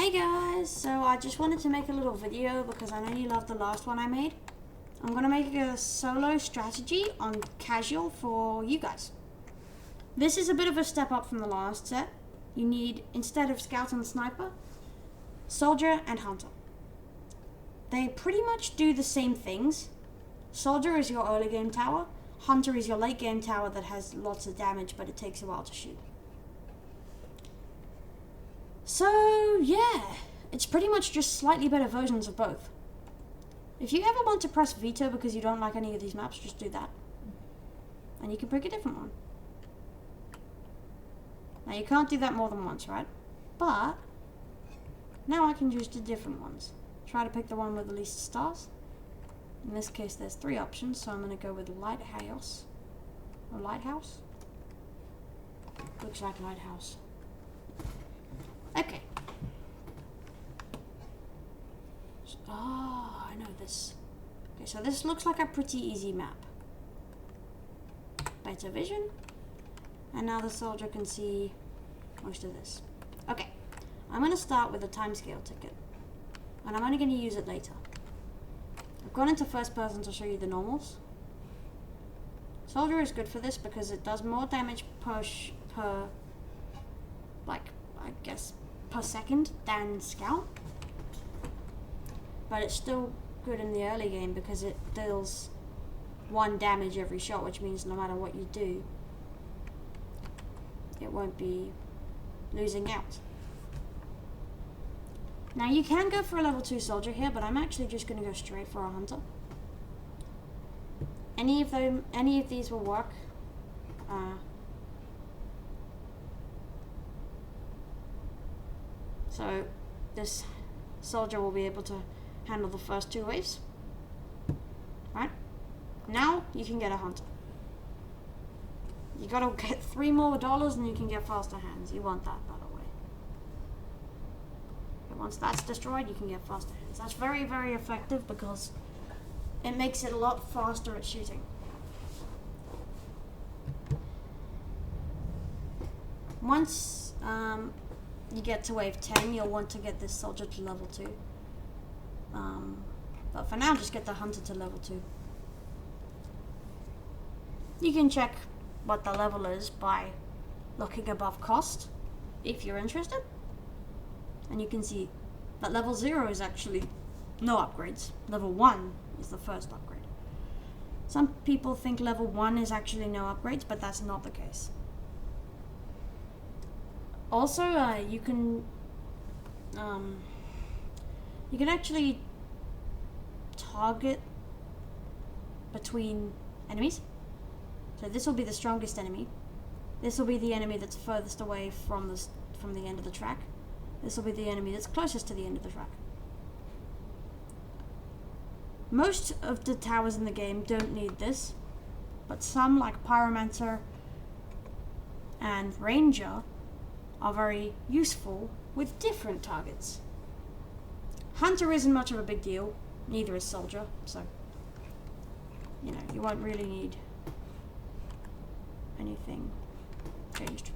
Hey guys, so I just wanted to make a little video because I know you loved the last one I made. I'm going to make a solo strategy on casual for you guys. This is a bit of a step up from the last set. You need, instead of scout and sniper, soldier and hunter. They pretty much do the same things. Soldier is your early game tower. Hunter is your late game tower that has lots of damage, but it takes a while to shoot. So, yeah, it's pretty much just slightly better versions of both. If you ever want to press veto because you don't like any of these maps, just do that. And you can pick a different one. Now, you can't do that more than once, right? But, now I can choose the different ones. Try to pick the one with the least stars. In this case, there's 3 options, so I'm going to go with Lighthouse. Or Lighthouse? Looks like Lighthouse. Okay. Oh, I know this. Okay, so this looks like a pretty easy map. Better vision. And now the soldier can see most of this. Okay, I'm going to start with a timescale ticket. And I'm only going to use it later. I've gone into first person to show you the normals. Soldier is good for this because it does more damage per second than scout. But it's still good in the early game because it deals 1 damage every shot, which means no matter what you do, it won't be losing out. Now you can go for a level 2 soldier here, but I'm actually just going to go straight for a hunter. Any of these will work. So this soldier will be able to handle the first 2 waves. Right? Now you can get a hunter. You gotta get $3 more and you can get faster hands. You want that, by the way. And once that's destroyed, you can get faster hands. That's very, very effective because it makes it a lot faster at shooting. Once you get to wave 10, you'll want to get this soldier to level 2. But for now, just get the hunter to level 2. You can check what the level is by looking above cost, if you're interested. And you can see that level 0 is actually no upgrades. Level 1 is the first upgrade. Some people think level 1 is actually no upgrades, but that's not the case. Also, you can actually target between enemies. So this will be the strongest enemy. This will be the enemy that's furthest away from the end of the track. This will be the enemy that's closest to the end of the track. Most of the towers in the game don't need this, but some, like Pyromancer and Ranger, are very useful with different targets. Hunter isn't much of a big deal, neither is Soldier, so you won't really need anything changed.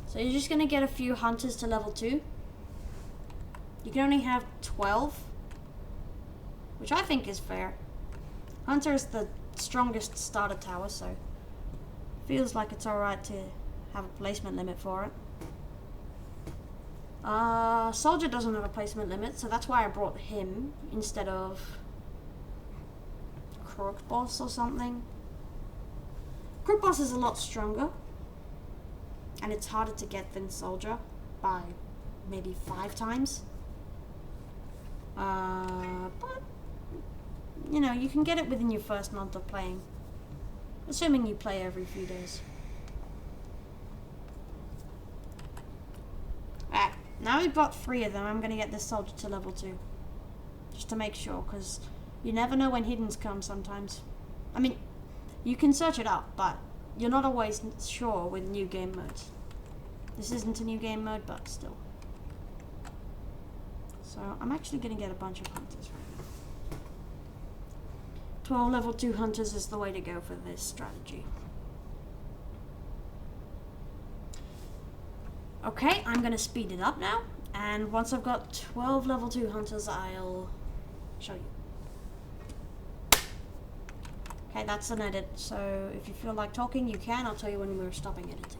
So you're just going to get a few hunters to level 2. You can only have 12, which I think is fair. Hunter is the strongest starter tower, so feels like it's alright to have a placement limit for it. Soldier doesn't have a placement limit, so that's why I brought him instead of Crook Boss or something. Crook Boss is a lot stronger, and it's harder to get than Soldier by maybe 5 times. But you can get it within your first month of playing, assuming you play every few days. Alright, now we've got 3 of them, I'm going to get this soldier to level 2. Just to make sure, because you never know when hiddens come sometimes. I mean, you can search it up, but you're not always sure with new game modes. This isn't a new game mode, but still. So I'm actually going to get a bunch of hunters right now. 12 level 2 hunters is the way to go for this strategy. Okay, I'm gonna speed it up now, and once I've got 12 level 2 hunters, I'll show you. Okay, that's an edit, so if you feel like talking, you can. I'll tell you when we're stopping editing.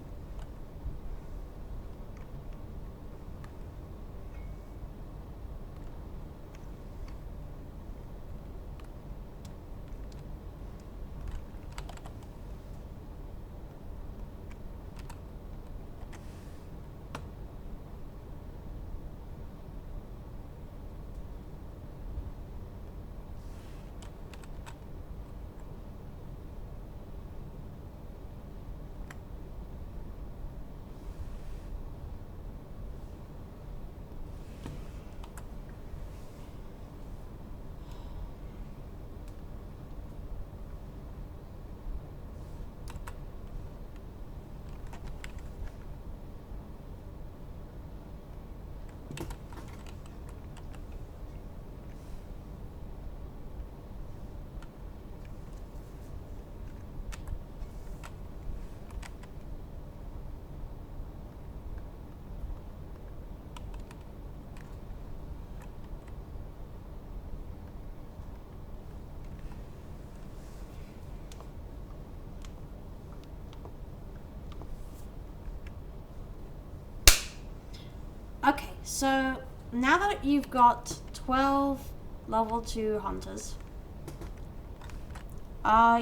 Okay, so now that you've got 12 level 2 hunters,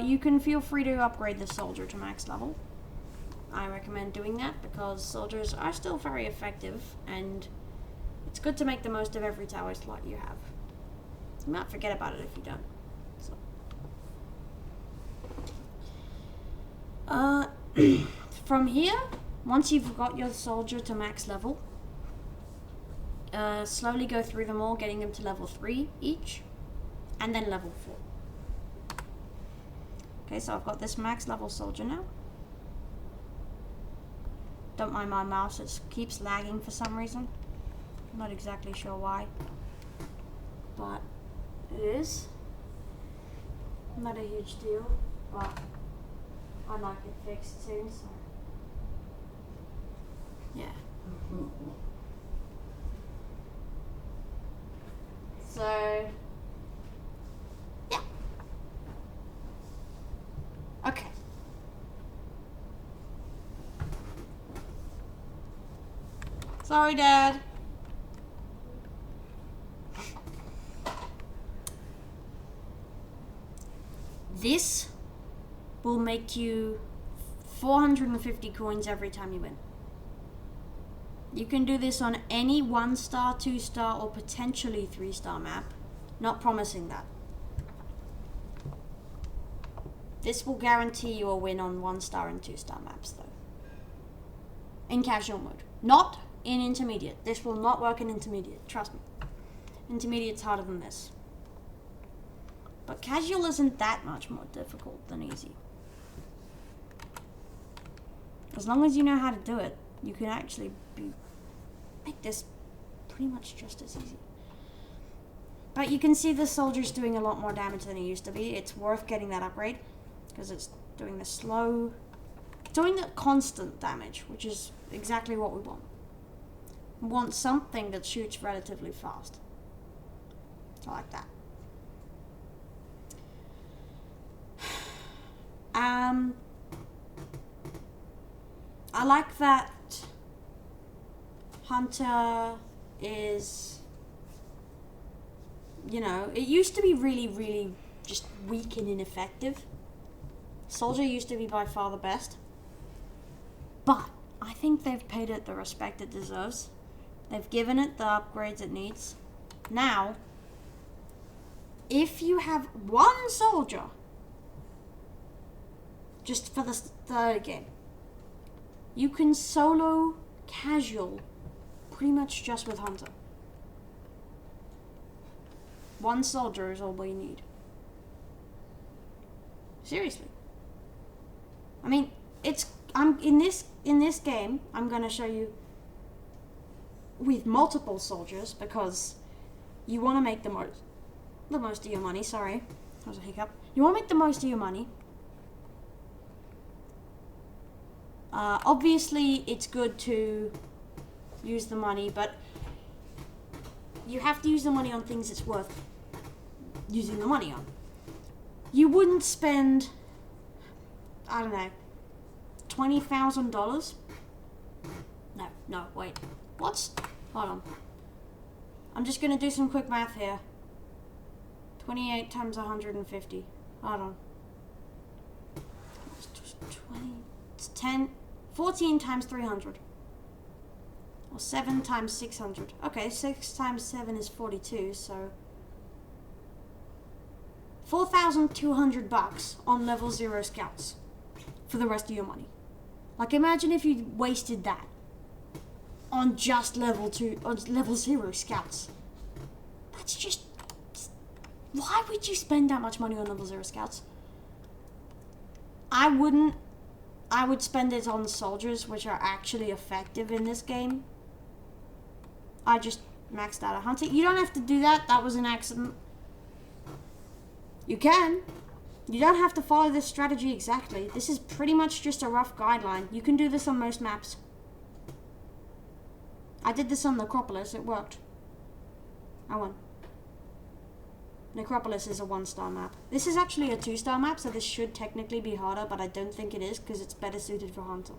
you can feel free to upgrade the soldier to max level. I recommend doing that because soldiers are still very effective, and it's good to make the most of every tower slot you have. You might forget about it if you don't. So. From here, once you've got your soldier to max level, slowly go through them all, getting them to level 3 each, and then level 4. Okay, so I've got this max level soldier now. Don't mind my mouse, it keeps lagging for some reason. I'm not exactly sure why, but it is. Not a huge deal, but I might get fixed soon, so yeah. So, yeah. Okay. Sorry, Dad. This will make you 450 coins every time you win. You can do this on any 1-star, 2-star, or potentially 3-star map. Not promising that. This will guarantee you a win on 1-star and 2-star maps, though. In casual mode. Not in intermediate. This will not work in intermediate, trust me. Intermediate's harder than this. But casual isn't that much more difficult than easy. As long as you know how to do it, you can actually make this pretty much just as easy. But you can see the soldier's doing a lot more damage than it used to be. It's worth getting that upgrade, because it's doing the constant damage, which is exactly what we want. We want something that shoots relatively fast. So like that. I like that Hunter is, it used to be really just weak and ineffective. Soldier used to be by far the best. But I think they've paid it the respect it deserves. They've given it the upgrades it needs. Now, if you have one soldier, just for the third game, you can solo casual pretty much just with Hunter. One soldier is all we need. Seriously. I mean, in this game, I'm gonna show you with multiple soldiers, because you want to make the most of your money. Sorry, that was a hiccup. You want to make the most of your money. Obviously, it's good to use the money, but you have to use the money on things it's worth using the money on. You wouldn't spend, I don't know, $20,000? No, wait. What? Hold on. I'm just gonna do some quick math here. 28 times 150. Hold on. It's 14 times 300. Or 7 times 600. Okay, 6 times 7 is 42, so 4,200 bucks on level 0 scouts for the rest of your money. Like, imagine if you wasted that on just level 0 scouts. That's just... Why would you spend that much money on level 0 scouts? I wouldn't. I would spend it on soldiers, which are actually effective in this game. I just maxed out a hunter. You don't have to do that. That was an accident. You can. You don't have to follow this strategy exactly. This is pretty much just a rough guideline. You can do this on most maps. I did this on Necropolis. It worked. I won. Necropolis is a 1-star map. This is actually a 2-star map, so this should technically be harder, but I don't think it is because it's better suited for Hunter.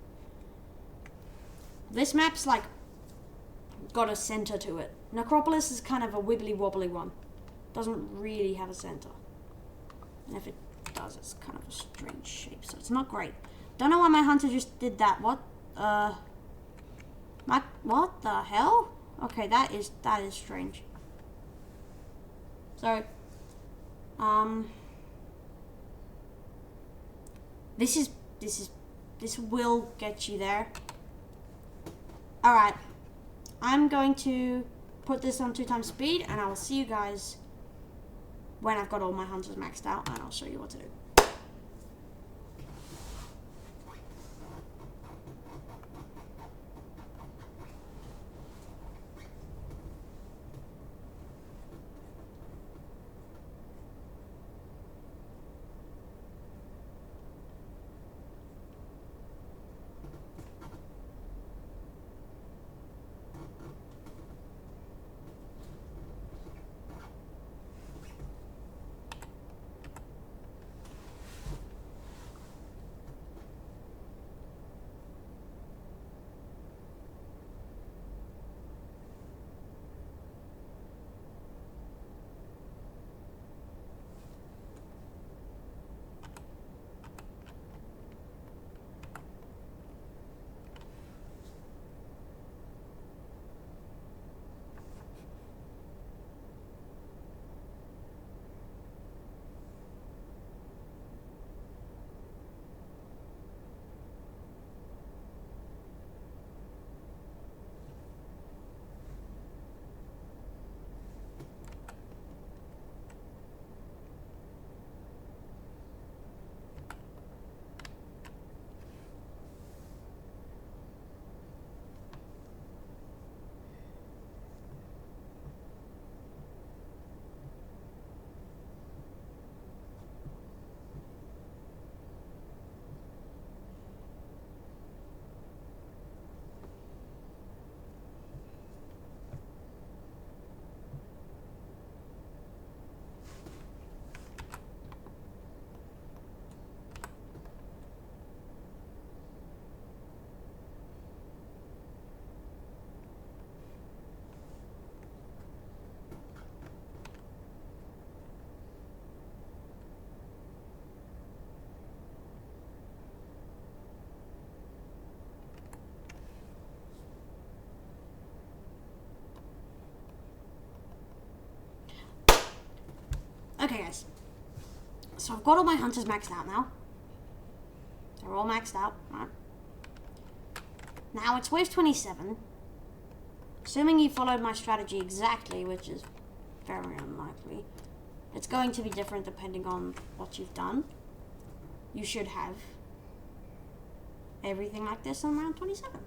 This map's like got a center to it. Necropolis is kind of a wibbly wobbly one. Doesn't really have a center. And if it does, it's kind of a strange shape, so it's not great. Don't know why my Hunter just did that. What the hell? Okay, that is strange. So, this will get you there. Alright, I'm going to put this on 2 times speed, and I will see you guys when I've got all my hunters maxed out, and I'll show you what to do. Okay, guys. So I've got all my hunters maxed out now. They're all maxed out. Right. Now it's wave 27. Assuming you followed my strategy exactly, which is very unlikely. It's going to be different depending on what you've done. You should have everything like this on round 27.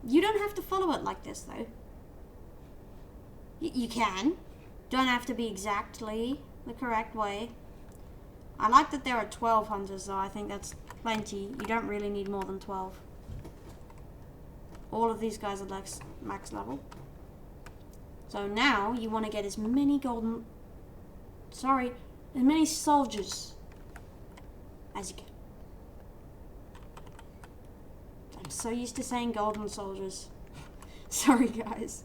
You don't have to follow it like this, though. You can. Don't have to be exactly the correct way. I like that there are 12 hunters, though. I think that's plenty. You don't really need more than 12. All of these guys are like max level. So now you want to get as many as many soldiers as you can. I'm so used to saying golden soldiers. Sorry, guys.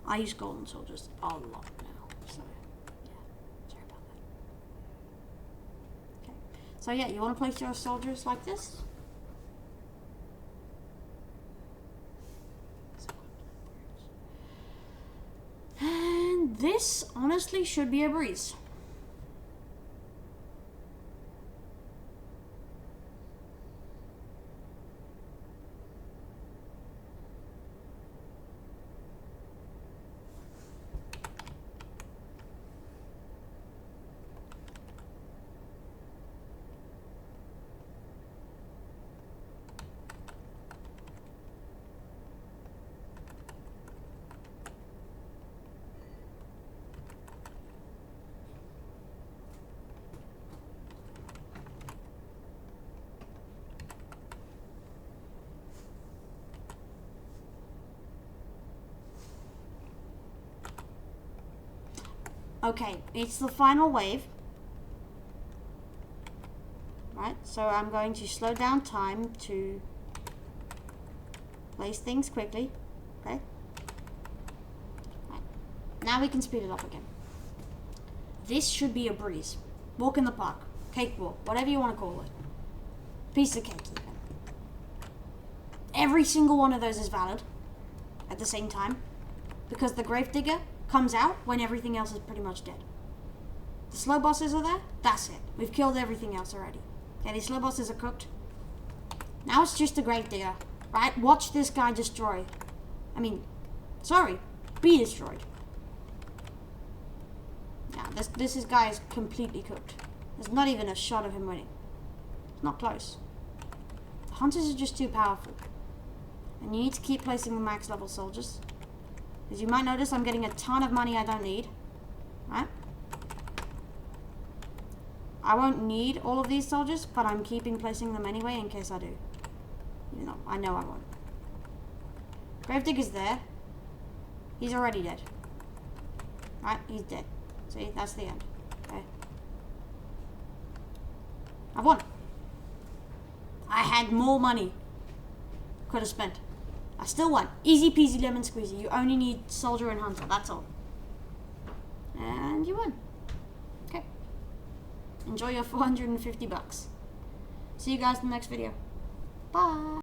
I use golden soldiers a lot now, so yeah, sorry about that. Okay, so yeah, you want to place your soldiers like this. And this, honestly, should be a breeze. Okay, it's the final wave. Right, so I'm going to slow down time to place things quickly. Okay. Right. Now we can speed it up again. This should be a breeze. Walk in the park. Cakewalk. Whatever you want to call it. Piece of cake even. Every single one of those is valid at the same time. Because the Gravedigger comes out when everything else is pretty much dead. The slow bosses are there. That's it. We've killed everything else already. Okay, these slow bosses are cooked. Now it's just the Gravedigger. Right? Watch this guy destroy. Be destroyed. Yeah, this guy is completely cooked. There's not even a shot of him winning. It's not close. The hunters are just too powerful. And you need to keep placing the max level soldiers. As you might notice, I'm getting a ton of money I don't need. Right? I won't need all of these soldiers, but I'm keeping placing them anyway in case I do. You know, I know I won't. Gravedigger's there. He's already dead. Right? He's dead. See? That's the end. Okay. I've won. I had more money. Could have spent. I still won. Easy peasy lemon squeezy. You only need soldier and hunter. That's all. And you won. Okay. Enjoy your $450. See you guys in the next video. Bye.